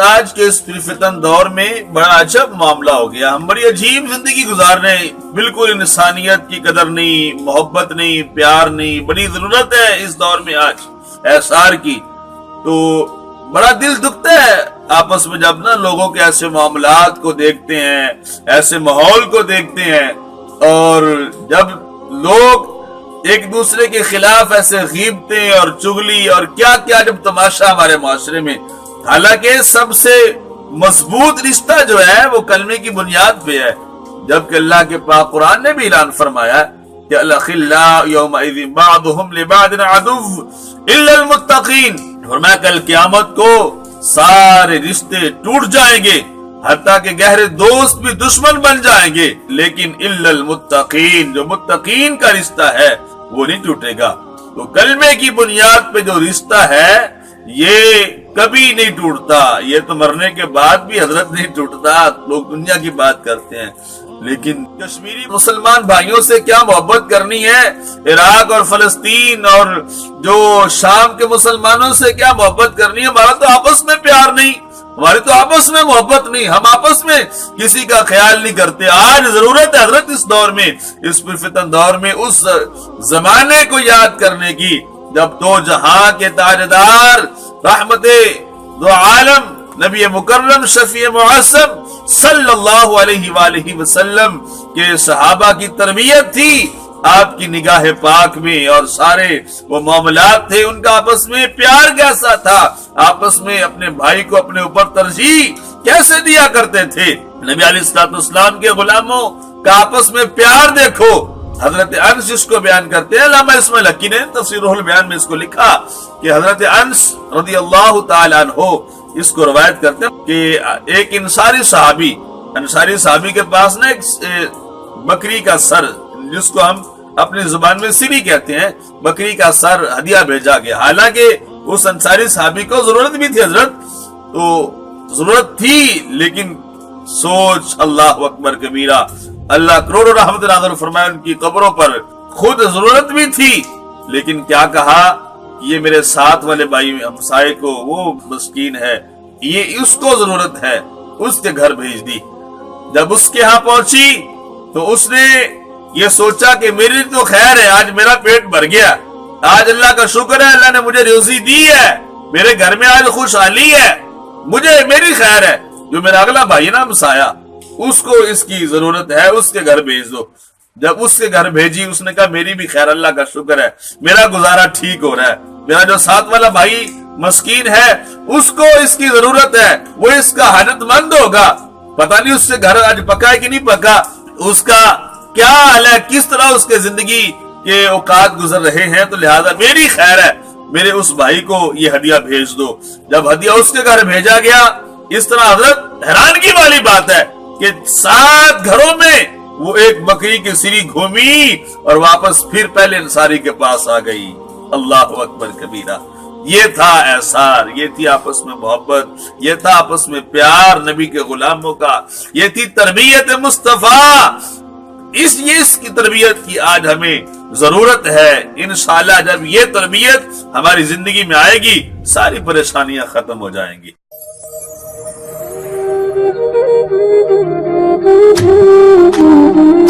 آج کے اس فتن دور میں بڑا عجب معاملہ ہو گیا. ہم بڑی عجیب زندگی گزار رہے ہیں, بالکل انسانیت کی قدر نہیں, محبت نہیں, پیار نہیں. بڑی ضرورت ہے اس دور میں آج احسار کی. تو بڑا دل دکھتا ہے آپس میں جب نا لوگوں کے ایسے معاملات کو دیکھتے ہیں, ایسے ماحول کو دیکھتے ہیں, اور جب لوگ ایک دوسرے کے خلاف ایسے غیبتیں اور چغلی اور کیا کیا جب تماشا ہمارے معاشرے میں. حالانکہ سب سے مضبوط رشتہ جو ہے وہ کلمے کی بنیاد پہ ہے, جبکہ اللہ کے پاک قرآن نے بھی اعلان فرمایا کہ الاخلاء یومئذ بعضهم لبعض عدو الا المتقین. فرمایا کل قیامت کو سارے رشتے ٹوٹ جائیں گے, حتیٰ کہ گہرے دوست بھی دشمن بن جائیں گے, لیکن الا المتقین, جو متقین کا رشتہ ہے وہ نہیں ٹوٹے گا. تو کلمے کی بنیاد پہ جو رشتہ ہے یہ کبھی نہیں ٹوٹتا. یہ تو مرنے کے بعد بھی حضرت نہیں ٹوٹتا. لوگ دنیا کی بات کرتے ہیں, لیکن کشمیری مسلمان بھائیوں سے کیا محبت کرنی ہے, عراق اور فلسطین اور جو شام کے مسلمانوں سے کیا محبت کرنی ہے. ہمارا تو آپس میں پیار نہیں, ہماری تو آپس میں محبت نہیں, ہم آپس میں کسی کا خیال نہیں کرتے. آج ضرورت ہے حضرت اس دور میں, اس فتن دور میں, اس زمانے کو یاد کرنے کی جب دو جہاں کے تاجدار رحمت دو عالم نبی مکرم شفیع معصم صلی اللہ علیہ وآلہ وسلم کے صحابہ کی تربیت تھی آپ کی نگاہ پاک میں, اور سارے وہ معاملات تھے ان کا آپس میں پیار کیسا تھا, آپس میں اپنے بھائی کو اپنے اوپر ترجیح کیسے دیا کرتے تھے. نبی علیہ الصلوۃ والسلام کے غلاموں کا آپس میں پیار دیکھو. حضرت انس اس کو بیان کرتے ہیں, علامہ اسماعیل حقی نے تفسیر روح البیان میں اس کو لکھا کہ حضرت انس رضی اللہ تعالی عنہ اس کو روایت کرتے ہیں کہ ایک انصاری صحابی کے پاس نا ایک بکری کا سر, جس کو ہم اپنی زبان میں سری کہتے ہیں, بکری کا سر ہدیہ بھیجا گیا. حالانکہ اس انصاری صحابی کو ضرورت بھی تھی حضرت, تو ضرورت تھی, لیکن سوچ اللہ اکبر کبیرہ, اللہ کروڑوں رحمت نازل فرمائے ان کی قبروں پر. خود ضرورت بھی تھی, لیکن کیا کہا, یہ میرے ساتھ والے بھائی ہمسائے کو, وہ مسکین ہے, یہ اس کو ضرورت ہے, اس کے گھر بھیج دی. جب اس کے ہاں پہنچی تو اس نے یہ سوچا کہ میری تو خیر ہے, آج میرا پیٹ بھر گیا, آج اللہ کا شکر ہے, اللہ نے مجھے روزی دی ہے, میرے گھر میں آج خوشحالی ہے, مجھے میری خیر ہے. جو میرا اگلا بھائی نا ہمسایا, اس کو اس کی ضرورت ہے, اس کے گھر بھیج دو. جب اس کے گھر بھیجی, اس نے کہا میری بھی خیر, اللہ کا شکر ہے, میرا گزارا ٹھیک ہو رہا ہے, میرا جو ساتھ والا بھائی مسکین ہے اس کو اس کی ضرورت ہے, وہ اس کا حاجت مند ہوگا, پتہ نہیں اس سے گھر آج پکا ہے کہ نہیں پکا, اس کا کیا حال ہے, کس طرح اس کے زندگی کے اوقات گزر رہے ہیں, تو لہذا میری خیر ہے, میرے اس بھائی کو یہ ہدیہ بھیج دو. جب ہدیہ اس کے گھر بھیجا گیا, اس طرح حضرت حیرانگی والی بات ہے کہ 7 گھروں میں وہ ایک بکری کی سری گھومی اور واپس پھر پہلے انصاری کے پاس آ گئی. اللہ اکبر کبیرہ. یہ تھا احسار, یہ تھی آپس میں محبت, یہ تھا آپس میں پیار نبی کے غلاموں کا, یہ تھی تربیت مصطفیٰ. اس کی تربیت کی آج ہمیں ضرورت ہے. انشاءاللہ جب یہ تربیت ہماری زندگی میں آئے گی, ساری پریشانیاں ختم ہو جائیں گی. Thank you.